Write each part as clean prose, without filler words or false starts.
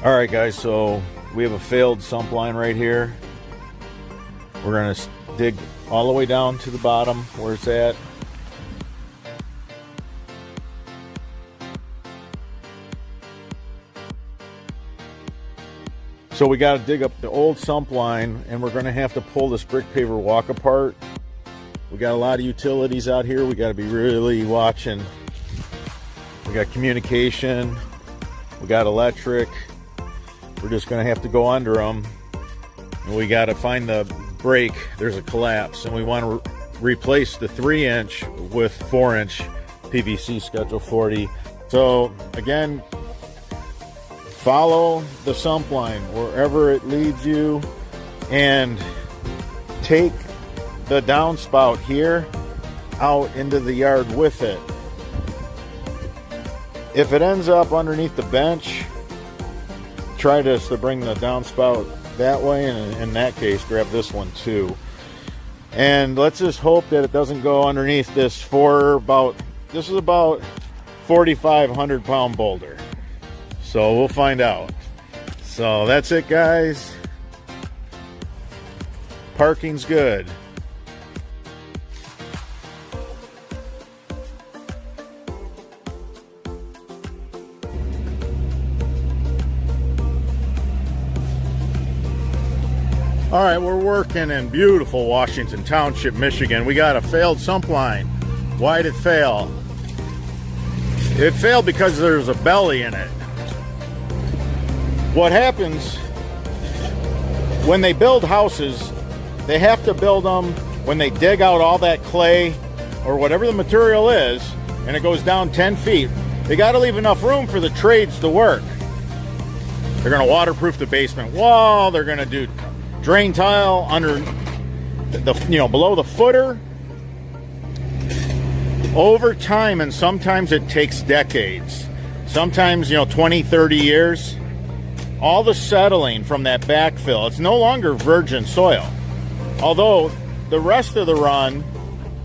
Alright guys, so we have a failed sump line right here. We're going to dig all the way down to the bottom where it's at. So we got to dig up the old sump line, and we're going to have to pull this brick paver walk apart. We got a lot of utilities out here. We got to be really watching. We got communication. We got electric. We're just going to have to go under them. And we got to find the break. There's a collapse, and we want to replace the 3-inch with 4-inch PVC Schedule 40. So again, follow the sump line wherever it leads you and take the downspout here out into the yard with it. If it ends up underneath the bench, try to bring the downspout that way, and in that case grab this one too. And let's just hope that it doesn't go underneath this this is about 4,500 pound boulder. So we'll find out. So that's it guys. Parking's good. All right, we're working in beautiful Washington Township, Michigan. We got a failed sump line. Why did it fail? It failed because there's a belly in it. What happens when they build houses, they have to build them when they dig out all that clay or whatever the material is, and it goes down 10 feet. They got to leave enough room for the trades to work. They're going to waterproof the basement wall. They're going to do drain tile under the, below the footer. Over time, and sometimes it takes decades, sometimes 20, 30 years, all the settling from that backfill, it's no longer virgin soil. Although the rest of the run,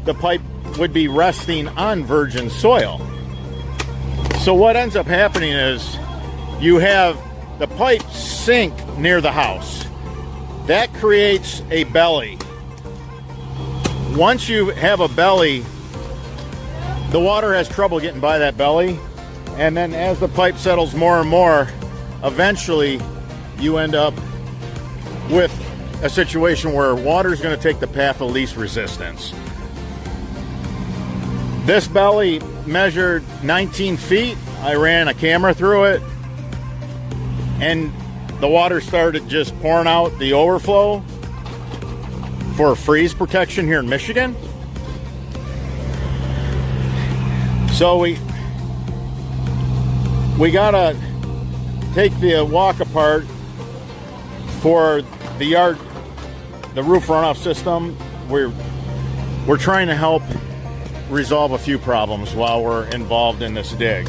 the pipe would be resting on virgin soil. So what ends up happening is you have the pipe sink near the house. That creates a belly. Once you have a belly, the water has trouble getting by that belly. And then as the pipe settles more and more, eventually you end up with a situation where water is going to take the path of least resistance. This belly measured 19 feet. I ran a camera through it, and the water started just pouring out the overflow for freeze protection here in Michigan. So we gotta take the walk apart for the yard, the roof runoff system. We're trying to help resolve a few problems while we're involved in this dig.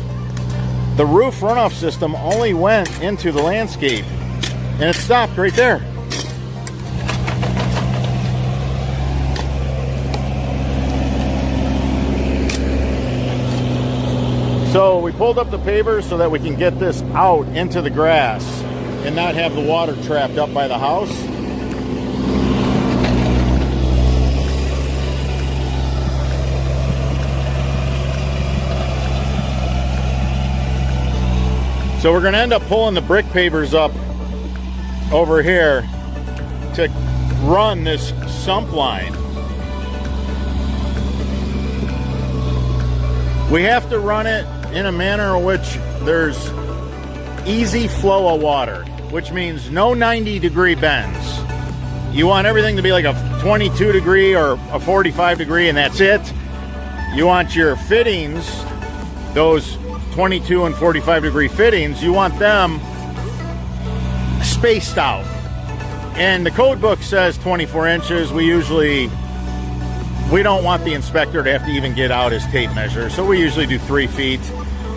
The roof runoff system only went into the landscape, and it stopped right there. So we pulled up the paver so that we can get this out into the grass and not have the water trapped up by the house. So we're going to end up pulling the brick pavers up over here to run this sump line. We have to run it in a manner in which there's easy flow of water, which means no 90-degree bends. You want everything to be like a 22 degree or a 45 degree, and that's it. You want your fittings, those 22 and 45 degree fittings, you want them spaced out. And the code book says 24 inches. We don't want the inspector to have to even get out his tape measure, so we usually do 3 feet,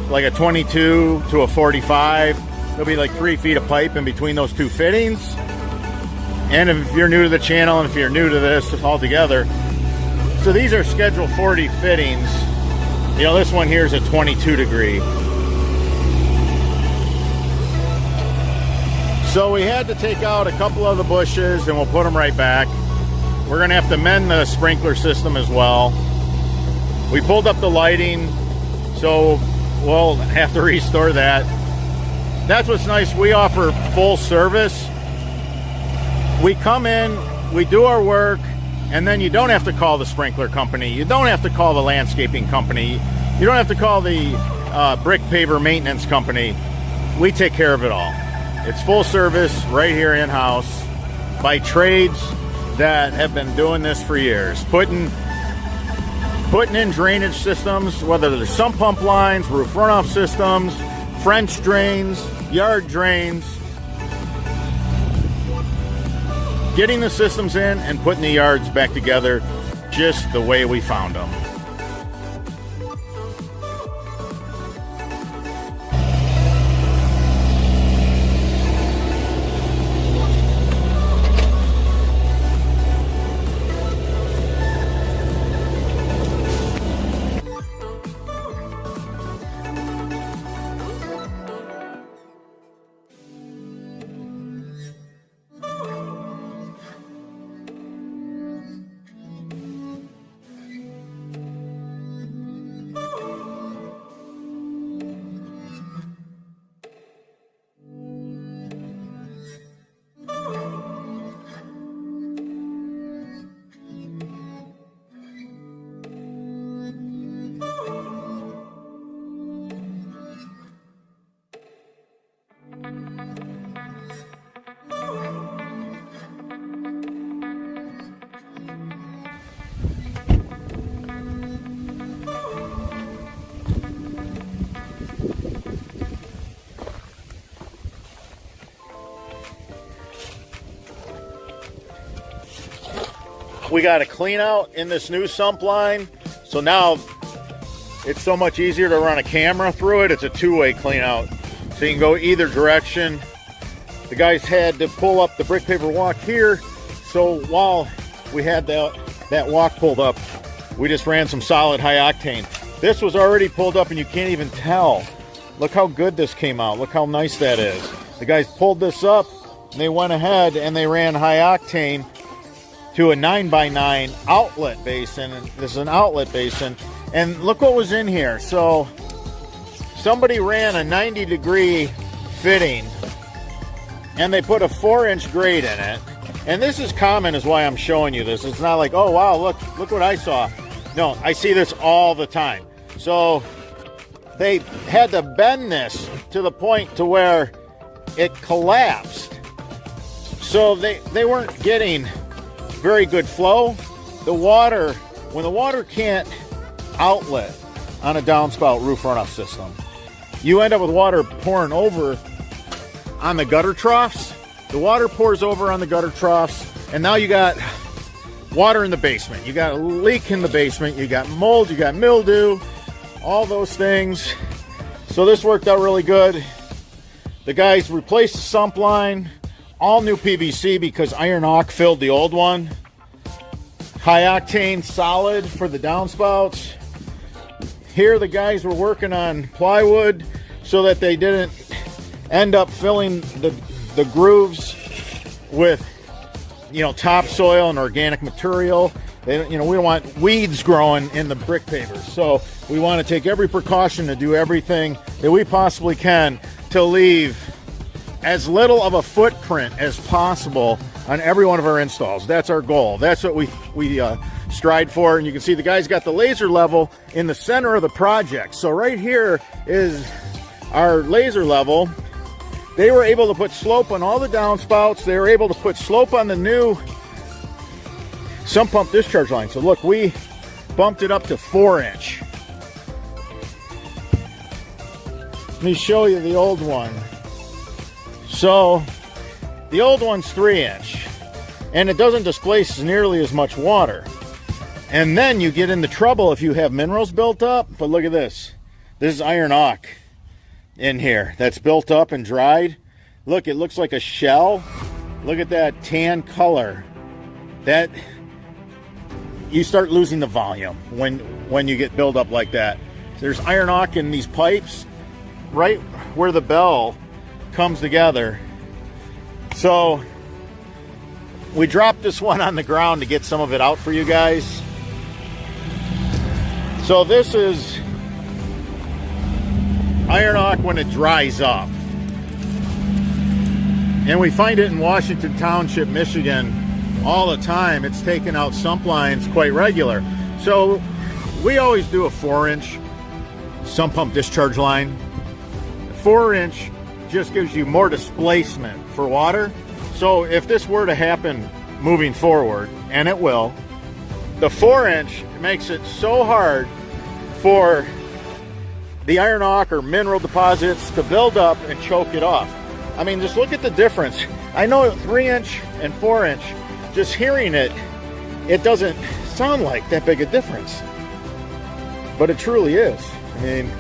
like a 22 to a 45. There'll be like 3 feet of pipe in between those two fittings. And if you're new to the channel, and if you're new to this altogether, so these are Schedule 40 fittings. This one here is a 22 degree. So we had to take out a couple of the bushes and we'll put them right back. We're gonna have to mend the sprinkler system as well. We pulled up the lighting, so we'll have to restore that. That's what's nice, we offer full service. We come in, we do our work, and then you don't have to call the sprinkler company. You don't have to call the landscaping company. You don't have to call the brick paver maintenance company. We take care of it all. It's full service right here in-house by trades that have been doing this for years. Putting in drainage systems, whether they're sump pump lines, roof runoff systems, French drains, yard drains. Getting the systems in and putting the yards back together just the way we found them. We got a clean out in this new sump line, so now it's so much easier to run a camera through it. It's a two-way clean out, so you can go either direction. The guys had to pull up the brick paver walk here, so while we had that walk pulled up, we just ran some solid high octane. This was already pulled up and you can't even tell. Look how good this came out. Look how nice that is. The guys pulled this up and they went ahead and they ran high octane to a 9x9 outlet basin. And this is an outlet basin, and look what was in here. So somebody ran a 90-degree fitting and they put a 4-inch grate in it. And this is common, is why I'm showing you this. It's not like, oh wow, look what I saw. No, I see this all the time. So they had to bend this to the point to where it collapsed. So they weren't getting very good flow. The water, when the water can't outlet on a downspout roof runoff system, you end up with water pouring over on the gutter troughs. The water pours over on the gutter troughs, and now you got water in the basement. You got a leak in the basement. You got mold, you got mildew, all those things. So this worked out really good. The guys replaced the sump line, all new PVC because iron ock filled the old one. High octane solid for the downspouts. Here the guys were working on plywood so that they didn't end up filling the grooves with, topsoil and organic material. We don't want weeds growing in the brick pavers. So we want to take every precaution to do everything that we possibly can to leave as little of a footprint as possible on every one of our installs. That's our goal. That's what we strive for. And you can see the guys got the laser level in the center of the project. So right here is our laser level. They were able to put slope on all the downspouts. They were able to put slope on the new sump pump discharge line. So look, we bumped it up to 4-inch. Let me show you the old one. So the old one's 3-inch, and it doesn't displace nearly as much water. And then you get into trouble if you have minerals built up. But look at this. This is iron ock in here that's built up and dried. Look, it looks like a shell. Look at that tan color. That you start losing the volume when you get built up like that. There's iron ock in these pipes right where the bell comes together. So we dropped this one on the ground to get some of it out for you guys. So this is iron ock when it dries up. And we find it in Washington Township, Michigan all the time. It's taken out sump lines quite regular. So we always do a 4-inch sump pump discharge line. 4-inch just gives you more displacement for water. So if this were to happen moving forward, and it will, the 4-inch makes it so hard for the iron ock or mineral deposits to build up and choke it off. I mean, just look at the difference. I know 3-inch and 4-inch, just hearing it, it doesn't sound like that big a difference. But it truly is. I mean,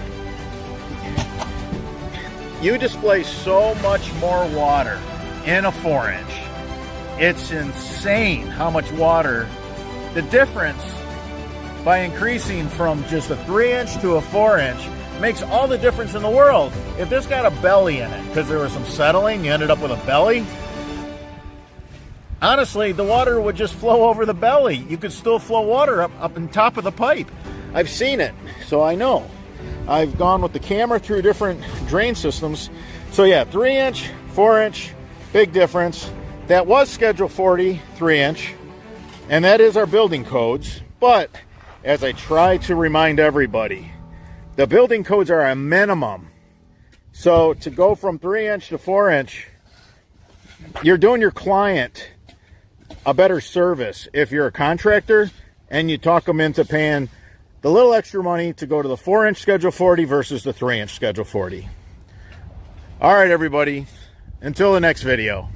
you displace so much more water in a 4-inch. It's insane how much water. The difference by increasing from just a 3-inch to a 4-inch makes all the difference in the world. If this got a belly in it, because there was some settling, you ended up with a belly, honestly, the water would just flow over the belly. You could still flow water up on top of the pipe. I've seen it, so I know. I've gone with the camera through different drain systems. So yeah, 3-inch, 4-inch, big difference. That was Schedule 40, 3-inch, and that is our building codes. But as I try to remind everybody, the building codes are a minimum. So to go from 3-inch to 4-inch, you're doing your client a better service if you're a contractor and you talk them into paying the little extra money to go to the 4-inch Schedule 40 versus the 3-inch Schedule 40. All right, everybody. Until the next video.